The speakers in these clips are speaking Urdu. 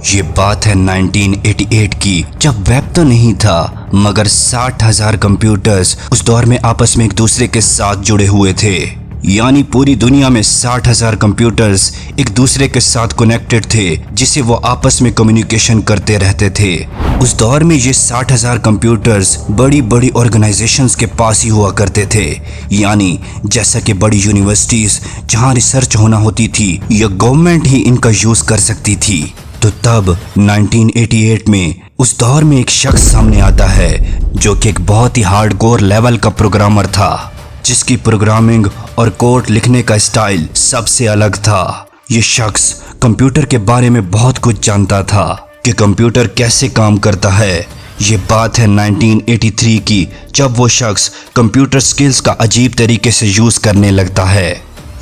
یہ بات ہے 1988 کی، جب ویب تو نہیں تھا مگر 60,000 کمپیوٹرز اس دور میں آپس میں ایک دوسرے کے ساتھ جڑے ہوئے تھے۔ یعنی پوری دنیا میں 60,000 کمپیوٹرز ایک دوسرے کے ساتھ کنیکٹڈ تھے، جسے وہ آپس میں کمیونیکیشن کرتے رہتے تھے۔ اس دور میں یہ 60,000 کمپیوٹرز بڑی بڑی آرگنائزیشنز کے پاس ہی ہوا کرتے تھے، یعنی جیسا کہ بڑی یونیورسٹیز جہاں ریسرچ ہونا ہوتی تھی یا گورنمنٹ ہی ان کا یوز کر سکتی تھی۔ تو تب 1988 میں اس دور میں ایک شخص سامنے آتا ہے جو کہ ایک بہت ہی ہارڈ کور لیول کا پروگرامر تھا، جس کی پروگرامنگ اور کوڈ لکھنے کا اسٹائل سب سے الگ تھا۔ یہ شخص کمپیوٹر کے بارے میں بہت کچھ جانتا تھا کہ کمپیوٹر کیسے کام کرتا ہے۔ یہ بات ہے 1983 کی، جب وہ شخص کمپیوٹر سکلز کا عجیب طریقے سے یوز کرنے لگتا ہے،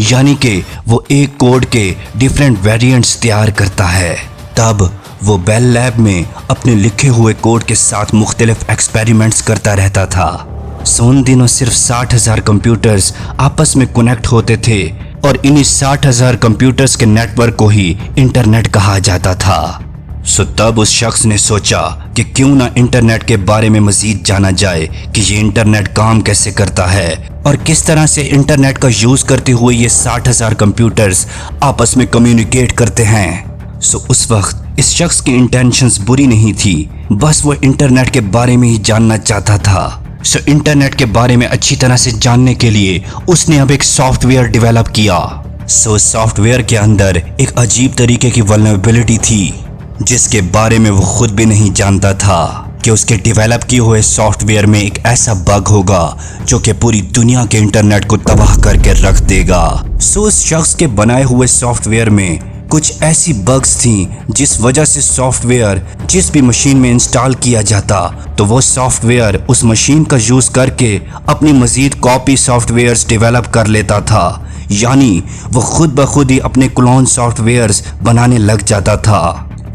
یعنی کہ وہ ایک کوڈ کے ڈیفرنٹ ویریئنٹس تیار کرتا ہے۔ تب وہ بیل لیب میں اپنے لکھے ہوئے کوڈ کے ساتھ مختلف ایکسپیریمنٹس کرتا رہتا تھا۔ ان دنوں صرف 60,000 کمپیوٹرز آپس میں کنیکٹ ہوتے تھے اور انہی 60,000 کمپیوٹرز کے نیٹ ورک کو ہی انٹرنیٹ کہا جاتا تھا۔ تب اس شخص نے سوچا کہ کیوں نہ انٹرنیٹ کے بارے میں مزید جانا جائے کہ یہ انٹرنیٹ کام کیسے کرتا ہے اور کس طرح سے انٹرنیٹ کا یوز کرتے ہوئے یہ 60,000 کمپیوٹرز آپس میں کمیونیکیٹ کرتے ہیں۔ اس وقت اس شخص کی انٹینشنز بری نہیں تھی، بس وہ انٹرنیٹ کے بارے میں ہی جاننا چاہتا تھا۔ انٹرنیٹ کے بارے میں اچھی طرح سے جاننے کے لیے اس نے اب ایک سافٹ ویئر ڈیولپ کیا۔ سافٹ ویئر کے اندر ایک عجیب طریقے کی ولنریبلٹی تھی، جس کے بارے میں وہ خود بھی نہیں جانتا تھا کہ اس کے ڈیولپ کیے ہوئے سافٹ ویئر میں ایک ایسا بگ ہوگا جو کہ پوری دنیا کے انٹرنیٹ کو تباہ کر کے رکھ دے گا۔ اس شخص کے بنائے ہوئے سافٹ ویئر میں کچھ ایسی بگز تھیں جس وجہ سے سافٹ ویئر جس بھی مشین میں انسٹال کیا جاتا تو وہ سافٹ ویئر اس مشین کا یوز کر کے اپنی مزید کاپی سافٹ ویئرز ڈیولپ کر لیتا تھا، یعنی وہ خود بخود ہی اپنے کلون سافٹ ویئرز بنانے لگ جاتا تھا۔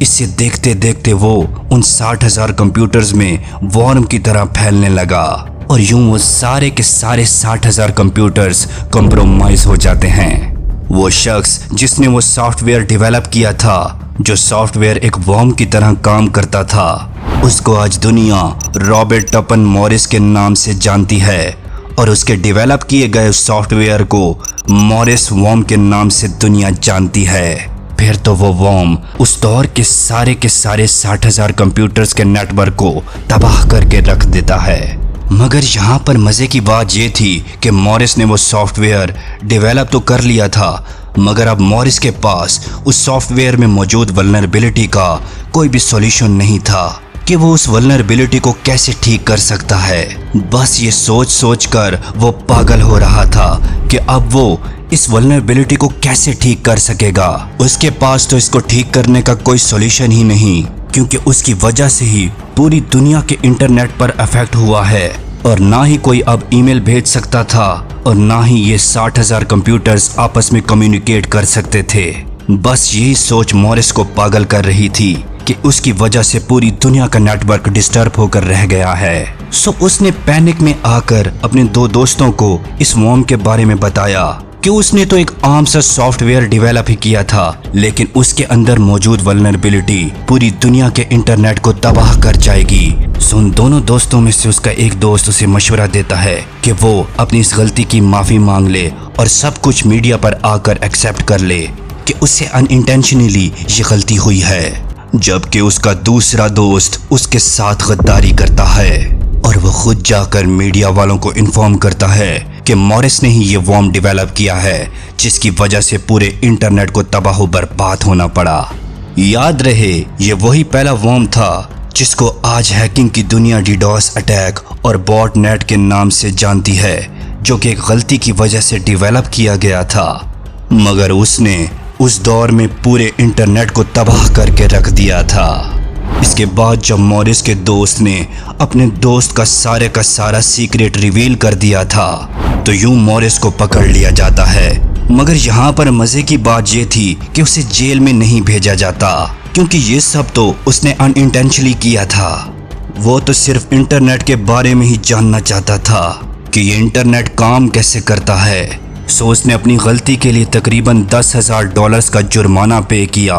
اسے دیکھتے دیکھتے وہ ان 60,000 کمپیوٹرز میں ورم کی طرح پھیلنے لگا اور یوں وہ سارے کے سارے 60,000 کمپیوٹرز کمپرومائز ہو جاتے ہیں۔ وہ شخص جس نے وہ سافٹ ویئر ڈیولپ کیا تھا، جو سافٹ ویئر ایک ورم کی طرح کام کرتا تھا، اس کو آج دنیا رابرٹ ٹپن مورس کے نام سے جانتی ہے اور اس کے ڈیولپ کیے گئے سافٹ ویئر کو مورس ورم کے نام سے دنیا جانتی ہے۔ پھر تو وہ ورم اس دور کے سارے 60,000 کمپیوٹرز کے نیٹ ورک کو تباہ کر کے رکھ دیتا ہے۔ مگر یہاں پر مزے کی بات یہ تھی کہ مورس نے وہ سافٹ ویئر ڈیولپ تو کر لیا تھا، مگر اب مورس کے پاس اس سافٹ ویئر میں موجود ولنریبلٹی کا کوئی بھی سولیوشن نہیں تھا کہ وہ اس ولنریبلٹی کو کیسے ٹھیک کر سکتا ہے۔ بس یہ سوچ کر وہ پاگل ہو رہا تھا کہ اب وہ اس ولنریبلٹی کو کیسے ٹھیک کر سکے گا۔ اس کے پاس تو اس کو ٹھیک کرنے کا کوئی سولیوشن ہی نہیں، کیونکہ اس کی وجہ سے ہی پوری دنیا کے انٹرنیٹ پر افیکٹ ہوا ہے اور نہ ہی کوئی اب ای میل بھیج سکتا تھا اور نہ ہی یہ 60,000 کمپیوٹرز آپس میں کمیونیکیٹ کر سکتے تھے۔ بس یہی سوچ مورس کو پاگل کر رہی تھی کہ اس کی وجہ سے پوری دنیا کا نیٹ ورک ڈسٹرب ہو کر رہ گیا ہے۔ اس نے پینک میں آ کر اپنے دو دوستوں کو اس ورم کے بارے میں بتایا کہ اس نے تو ایک عام سا سافٹ ویئر ڈیولپ ہی کیا تھا، لیکن اس کے اندر موجود ولنریبلٹی پوری دنیا کے انٹرنیٹ کو تباہ کر جائے گی۔ ان دونوں دوستوں میں سے اس کا ایک دوست اسے مشورہ دیتا ہے کہ وہ اپنی اس غلطی کی معافی مانگ لے اور سب کچھ میڈیا پر آ کر ایکسیپٹ کر لے کہ اس سے ان انٹینشنلی یہ غلطی ہوئی ہے، جبکہ اس کا دوسرا دوست اس کے ساتھ غداری کرتا ہے اور وہ خود جا کر میڈیا والوں کو انفارم کرتا ہے کہ مورس نے ہی یہ ورم ڈیولپ کیا ہے، جس کی وجہ سے پورے انٹرنیٹ کو تباہ و برباد ہونا پڑا۔ یاد رہے یہ وہی پہلا ورم تھا جس کو آج ہیکنگ کی دنیا ڈیڈوس اٹیک اور باٹ نیٹ کے نام سے جانتی ہے، جو کہ ایک غلطی کی وجہ سے ڈیولپ کیا گیا تھا، مگر اس نے اس دور میں پورے انٹرنیٹ کو تباہ کر کے رکھ دیا تھا۔ اس کے بعد جب مورس کے دوست نے اپنے دوست کا سارا سیکریٹ ریویل کر دیا تھا تو یوں مورس کو پکڑ لیا جاتا ہے، مگر یہاں پر مزے کی بات یہ تھی کہ اسے جیل میں نہیں بھیجا جاتا، کیونکہ یہ سب تو اس نے ان انٹینشنلی کیا تھا۔ وہ تو صرف انٹرنیٹ کے بارے میں ہی جاننا چاہتا تھا کہ یہ انٹرنیٹ کام کیسے کرتا ہے۔ اس نے اپنی غلطی کے لیے تقریباً $10,000 کا جرمانہ پے کیا